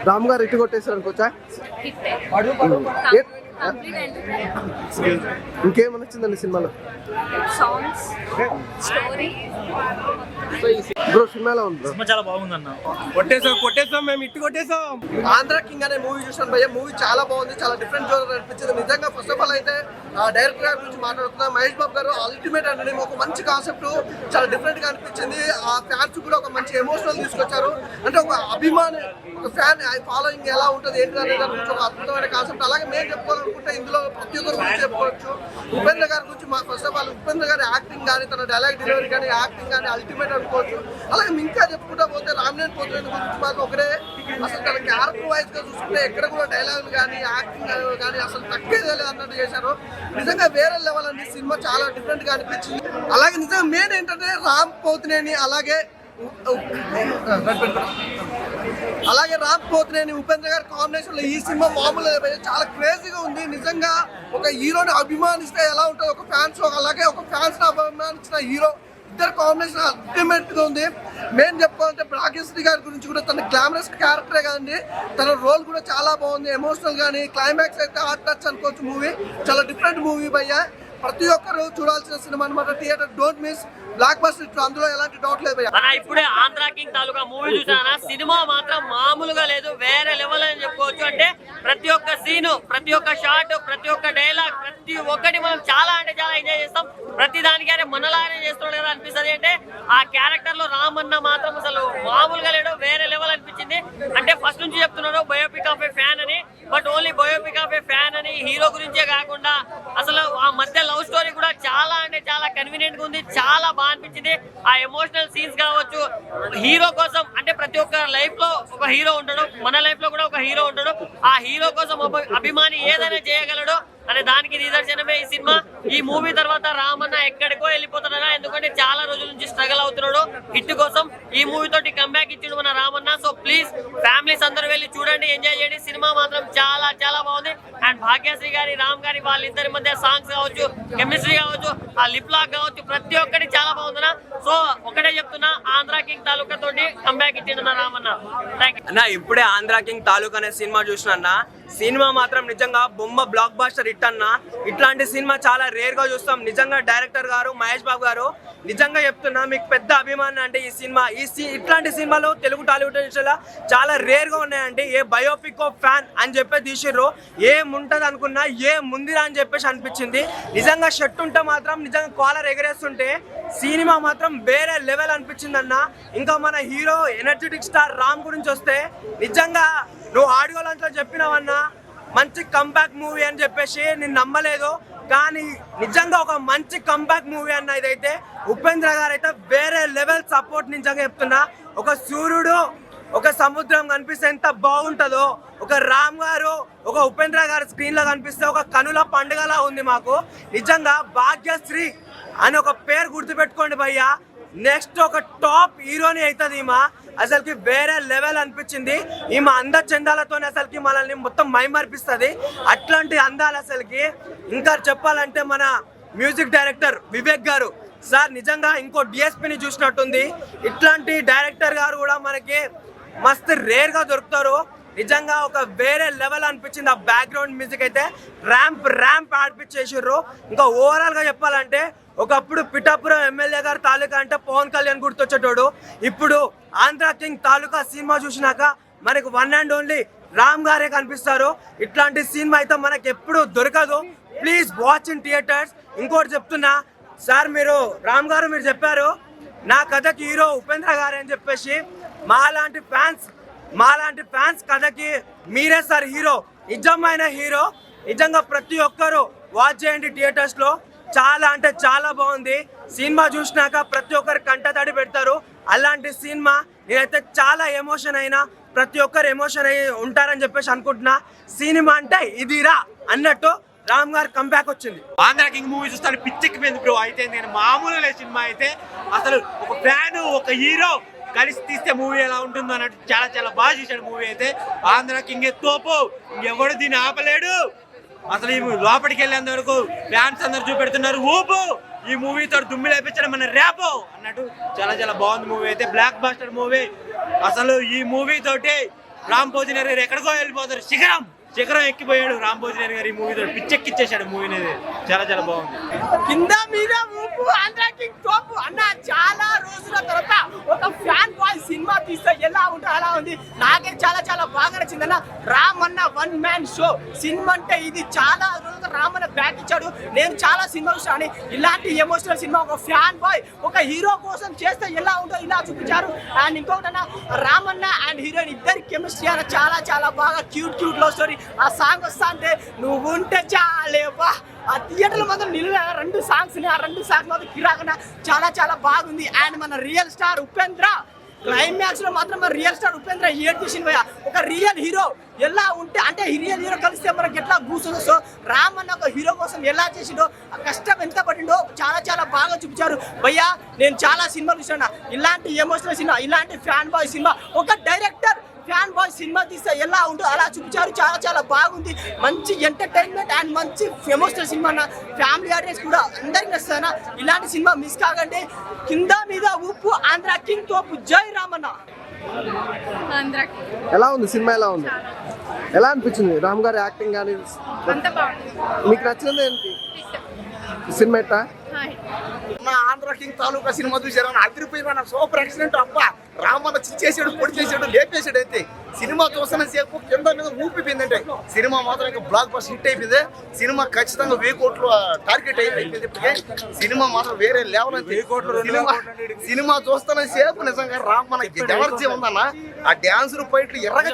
రామ్ గారు ఇటు కొట్టేసారు అనుకోవచ్చా? ఇంకేమని వచ్చిందండి సినిమాలో? Songs, story. బ్రో సినిమాలో ఉంది బ్రో. సినిమా చాలా బాగుందన్న. కొట్టేసాం మేము ఇట్టు కొట్టేసాం. ఆంధ్ర కింగ్ అనే మూవీ చూసాను భయ్య. మూవీ చాలా బాగుంది, చాలా డిఫరెంట్ జోనర్ అనిపించింది నిజంగా. ఫస్ట్ ఆఫ్ ఆల్ అయితే డైరెక్టర్ గారి గురించి మాట్లాడుతున్నా. మహేష్ బాబు గారు అల్టిమేట్ అంటే ఒక మంచి కాన్సెప్ట్, చాలా డిఫరెంట్ గా అనిపించింది. ఆ ఫ్యాన్స్ కూడా ఒక మంచి ఎమోషనల్ తీసుకొచ్చారు. అంటే ఒక అభిమాని, ఒక ఫ్యాన్ ఫాలోయింగ్ ఎలా ఉంటుంది ఏంటి అనే దాని గురించి ఒక అద్భుతమైన కాన్సెప్ట్. అలాగే మేము చెప్పుకోవాలనుకుంటే ఇందులో ప్రతి ఒక్కరి గురించి చెప్పుకోవచ్చు. ఉపేంద్ర గారి గురించి ఫస్ట్ ఆఫ్ ఆల్ ఉపేంద్ర గారి యాక్టింగ్ కానీ, తన డైలాగ్ డెలివరీ కానీ, యాక్టింగ్ కానీ అల్టిమేట్ అనుకోవచ్చు. అలాగే ఇంకా చెప్పుకుంటా పోతే రామినేని పోతున్న గురించి మాత్రం ఒకటే, అసలు తన క్యారెక్టర్ వైజ్ గా చూసుకుంటే ఎక్కడ కూడా డైలాగులు కానీ యాక్టింగ్ కానీ అసలు తగ్గేదే లేదు అన్నట్టు చేశారు. నిజంగా వేరే లెవెల్ అండి. సినిమా చాలా డిఫరెంట్ గా అనిపించింది. అలాగే నిజంగా మెయిన్ ఏంటంటే రామ్ పోతినేని అలాగే రామ్ పోతినేని ఉపేంద్ర గారి కాంబినేషన్ లో ఈ సినిమా మామూలు చాలా క్రేజీగా ఉంది. నిజంగా ఒక హీరోని అభిమానిస్తే ఎలా ఉంటుంది ఒక ఫ్యాన్స్, అలాగే ఒక ఫ్యాన్స్ అభిమానించిన హీరో ఇద్దరు కాంబినేషన్ అల్టిమేట్ గా ఉంది. మెయిన్ చెప్పుకోవాలంటే భాగ్యశ్రీ గారి గురించి కూడా తన గ్లామరస్ క్యారెక్టరే కదండి, తన రోల్ కూడా చాలా బాగుంది. ఎమోషనల్ గానీ క్లైమాక్స్ అయితే హార్ట్ టచ్ అనుకోవచ్చు. మూవీ చాలా డిఫరెంట్ మూవీ భయ్యా. ప్రతి ఒక్కరు చూడాల్సిన సినిమా అనమాట. Theatre don't miss. Block buster, అందులో ఎలాంటి డౌట్ లేదు భయ్యా. ఇప్పుడే ఆంధ్ర కింగ్ తాలూకా మూవీ చూసానా, సినిమా మాత్రం మామూలుగా లేదు, వేరే లెవెల్ అని చెప్పుకోవచ్చు. అంటే ప్రతి ఒక్క సీను, ప్రతి ఒక్క షాట్, ప్రతి ఒక్క డైలాగ్, ప్రతి ఒక్కటి మనం చాలా అంటే చాలా ఎంజాయ్ చేస్తాం. ప్రతి దానికి అరే మనలానే చేస్తున్నాడు కదా అనిపిస్తుంది. అంటే ఆ క్యారెక్టర్ లో రామ్ అన్న మాత్రం అసలు మామూలుగా లేడు, వేరే లెవెల్ అనిపించింది. అంటే ఫస్ట్ నుంచి చెప్తున్నారు బయోపిక్ ఆఫ్ ఏ ఫ్యాన్ అని, but only biopic of A fan అని హీరో గురించే కాకుండా అసలు ఆ మధ్య లవ్ స్టోరీ కూడా చాలా అంటే చాలా కన్వీనియంట్ గా ఉంది. చాలా బాగా అనిపించింది. ఆ ఎమోషనల్ సీన్స్ కావచ్చు, హీరో కోసం అంటే ప్రతి ఒక్క లైఫ్ లో ఒక హీరో ఉంటాడు, మన లైఫ్ లో కూడా ఒక హీరో ఉంటాడు. ఆ హీరో కోసం అభిమాని ఏదైనా చేయగలడు అనే దానికి నిదర్శనమే ఈ సినిమా. ఈ మూవీ తర్వాత రామన్న ఎక్కడికో వెళ్ళిపోతున్నాడా, ఎందుకంటే చాలా రోజుల నుంచి స్ట్రగల్ అవుతున్నాడు హిట్ కోసం. ఈ మూవీ తోటి కంబ్యాక్ ఇచ్చిండు మన రామన్న. సో ప్లీజ్ ఫ్యామిలీస్ అందరూ వెళ్ళి చూడండి, ఎంజాయ్ చేయండి. సినిమా మాత్రం చాలా చాలా బాగుంది. అండ్ భాగ్యశ్రీ గారి, రామ్ గారి వాళ్ళిద్దరి మధ్య సాంగ్స్ కావచ్చు, కెమిస్ట్రీ కావచ్చు, ఆ లిప్ లాక్ కావచ్చు, ప్రతి ఒక్కటి చాలా బాగుందన్నా. సో ఒకటే చెప్తున్నా, ఆంధ్ర కింగ్ తాలూకా తోటి కంబ్యాక్ ఇచ్చిండు నా రామన్న. థ్యాంక్ యూ అన్న. ఇప్పుడే ఆంధ్ర కింగ్ తాలూకా అనే సినిమా చూసిన సినిమా మాత్రం నిజంగా బొమ్మ బ్లాక్ బాస్టర్ హిట్ అన్న. ఇట్లాంటి సినిమా చాలా రేర్ గా చూస్తాం. నిజంగా డైరెక్టర్ గారు మహేష్ బాబు గారు నిజంగా చెప్తున్నా మీకు పెద్ద అభిమానం అంటే ఈ సినిమా. ఇట్లాంటి సినిమాలు తెలుగు టాలీవుడ్ ఇండస్ట్రీలో చాలా రేర్ గా ఉన్నాయండి. ఏ బయోపిక్ ఆఫ్ ఫ్యాన్ అని చెప్పి తీసిర్రు, ఏముంటది అనుకున్నా ఏముందిరా అని చెప్పేసి అనిపించింది. నిజంగా షర్ట్ ఉంటే మాత్రం నిజంగా కాలర్ ఎగరేస్తుంటే సినిమా మాత్రం వేరే లెవెల్ అనిపించింది అన్న. ఇంకా మన హీరో ఎనర్జెటిక్ స్టార్ రామ్ గురించి వస్తే నిజంగా నువ్వు ఆడియో లాంచ్లో చెప్పినావన్నా మంచి కంబ్యాక్ మూవీ అని చెప్పేసి నేను నమ్మలేదు, కానీ నిజంగా ఒక మంచి కంబ్యాక్ మూవీ అన్న ఇదైతే. ఉపేంద్ర గారు అయితే వేరే లెవెల్ సపోర్ట్ నిజంగా చెప్తున్నా. ఒక సూర్యుడు, ఒక సముద్రం కనిపిస్తే ఎంత బాగుంటుందో, ఒక రామ్ గారు, ఒక ఉపేంద్ర గారు స్క్రీన్ లో కనిపిస్తే ఒక కనుల పండుగలా ఉంది మాకు. నిజంగా భాగ్యశ్రీ అని ఒక పేరు గుర్తుపెట్టుకోండి భయ్యా. నెక్స్ట్ ఒక టాప్ హీరోని అవుతుంది ఈమె. అసలుకి వేరే లెవెల్ అనిపించింది. ఈమె అంద చందాలతో అసలుకి మనల్ని మొత్తం మైమర్పిస్తుంది. అట్లాంటి అందాలు అసలుకి. ఇంకా చెప్పాలంటే మన మ్యూజిక్ డైరెక్టర్ వివేక్ గారు సార్ నిజంగా ఇంకో డిఎస్పీని చూసినట్టుంది. ఇట్లాంటి డైరెక్టర్ గారు కూడా మనకి మస్తు రేర్ గా దొరుకుతారు. నిజంగా ఒక వేరే లెవెల్ అనిపించింది. ఆ బ్యాక్గ్రౌండ్ మ్యూజిక్ అయితే ర్యాంప్ ఆడిపించేసారు. ఇంకా ఓవరాల్ గా చెప్పాలంటే ఒకప్పుడు పిఠాపురం ఎమ్మెల్యే గారు తాలూకా అంటే పవన్ కళ్యాణ్ గుర్తొచ్చేటోడు. ఇప్పుడు ఆంధ్ర కింగ్ తాలూకా సినిమా చూసినాక మనకు వన్ అండ్ ఓన్లీ రామ్ గారే కనిపిస్తారు. ఇట్లాంటి సినిమా అయితే మనకి ఎప్పుడు దొరకదు. Please watch in theatres. ఇంకోటి చెప్తున్నా సార్, మీరు రామ్ గారు మీరు చెప్పారు నా కథకి హీరో ఉపేంద్ర గారు అని చెప్పేసి. మాలాంటి ఫ్యాన్స్ కథకి మీరే సార్ హీరో, నిజమైన హీరో. నిజంగా ప్రతి ఒక్కరు వాచ్ చేయండి థియేటర్స్ లో. చాలా అంటే చాలా బాగుంది. సినిమా చూసినాక ప్రతి ఒక్కరు కంటతడి పెడతారు. అలాంటి సినిమా నేనైతే చాలా ఎమోషన్ అయినా, ప్రతి ఒక్కరు ఎమోషన్ అయ్యి ఉంటారని చెప్పేసి అనుకుంటున్నా. సినిమా అంటే ఇదిరా అన్నట్టు రామ్ గారు కంబ్యాక్ వచ్చింది. ఆంధ్ర కింగ్ మూవీ చూస్తాను పిచ్చెక్కిపోయింది బ్రో. అయితే నేను మామూలుగా సినిమా అయితే అసలు ఒక ఫ్యాన్, ఒక హీరో కలిసి తీస్తే మూవీ ఎలా ఉంటుందో అన్నట్టు చాలా చాలా బాగా చేశాడు మూవీ అయితే. ఆంధ్ర కింగ్ తోపు, ఇంకెవడు దీన్ని ఆపలేడు. అసలు ఈ లోపలికి వెళ్ళేంత వరకు ఫ్యాన్స్ అందరు చూపెడుతున్నారు ఊపు. ఈ మూవీతో దుమ్మి లేపించడం మన రేపో అన్నట్టు చాలా చాలా బాగుంది మూవీ అయితే. Blockbuster movie. అసలు ఈ మూవీ తోటి రామ్ భోజనర్ గారు ఎక్కడికో వెళ్ళిపోతారు, శిఖరం ఎక్కిపోయాడు రామ్ భోజనర్ గారు ఈ మూవీతో, పిచ్చెక్కిచ్చేసాడు మూవీ అనేది. చాలా చాలా బాగుంది. కింద మీద ఊపు ఆంధ్రా కింగ్ తోపు అన్న. చాలా రోజుల తర్వాత ఒక ఫ్యాన్ బాయ్ సినిమా తీస్తే ఎలా ఉంటే అలా ఉంది. నాకే చాలా చాలా బాగా నచ్చిందన్న. రామ్ అన్న వన్ మ్యాన్ షో సినిమా అంటే ఇది. చాలా రోజులు రామ్ అన్న బ్యాక్ ఇచ్చాడు. నేను చాలా సినిమాలు చూసాను, ఇలాంటి ఎమోషనల్ సినిమా ఒక ఫ్యాన్ బాయ్ ఒక హీరో కోసం చేస్తే ఎలా ఉంటుందో ఇలా చూపించారు. అండ్ ఇంకొకటి అన్న, రామ్ అన్న అండ్ హీరోయిన్ ఇద్దరి కెమిస్ట్రీ అన్న చాలా చాలా బాగా క్యూట్ లవ్ స్టోరీ. ఆ సాంగ్ వస్తా అంటే నువ్వు ఉంటే చాలేవా. ఆ థియేటర్లో మాత్రం నిలువ రెండు సాంగ్స్ మాత్రం కిరాకన చాలా చాలా బాగుంది. అండ్ మన రియల్ స్టార్ ఉపేంద్ర క్లైమాక్స్ లో మాత్రం మన రియల్ స్టార్ ఉపేంద్ర ఏడ్ చేసిన ఒక రియల్ హీరో ఎలా ఉంటే అంటే రియల్ హీరో కలిస్తే మనకి ఎట్లా కూర్చుందో. సో రామ్ అన్న ఒక హీరో కోసం ఎలా చేసిండో, ఆ కష్టం ఎంత పడిండో చాలా చాలా బాగా చూపించారు భయ్యా. నేను చాలా సినిమాలు చూసాను, ఇలాంటి ఎమోషనల్ సినిమా, ఇలాంటి ఫ్యాన్ బాయ్ సినిమా ఒక డైరెక్టర్ ఫ్యాన్ బాయ్ సినిమా తీస్తే ఎలా ఉంటుందో అలా చూపించారు. చాలా చాలా బాగుంది. మంచి ఎంటర్టైన్మెంట్ అండ్ మంచి ఎమోషనల్ సినిమా అన్న. ఫ్యామిలీ ఆడియన్స్ కూడా అందరికి నచ్చుతానా. ఇలాంటి సినిమా మిస్ కాకండి. కింద మీద ఊపు ఆంధ్ర కింగ్ తోపు. జై రామన్న. ఎలా ఉంది సినిమా? ఎలా ఉంది? ఎలా అనిపించింది రామ్ గారి యాక్టింగ్ కానీ? అంత బాగుంది. మీకు నచ్చినది ఏంటి సినిమా? ఎట్టా నా ఆంధ్ర కింగ్ తాలూకా సినిమా చూసారు, అదిరిపోయిన సూపర్ యాక్సిడెంట్. అబ్బా రామన్న చిచ్చేసాడు, పొడి చేసాడు, లేపేసాడు. అయితే సినిమా చూసిన సేపు కింద మీద ఊపిపోయిందంటే సినిమా మాత్రం ఇంకా బ్లాక్ బస్టర్ హిట్ అయిపోయింది. సినిమా ఖచ్చితంగా 1000 కోట్లు టార్గెట్ అయిపోయింది. సినిమా మాత్రం వేరే లెవెల్ అంతే. సినిమా చూస్తున్న సేపు నిజంగా రామన్న ఎనర్జీ ఉందన్న. ఆ డాన్సులు ఫైట్లు ఎర్రగా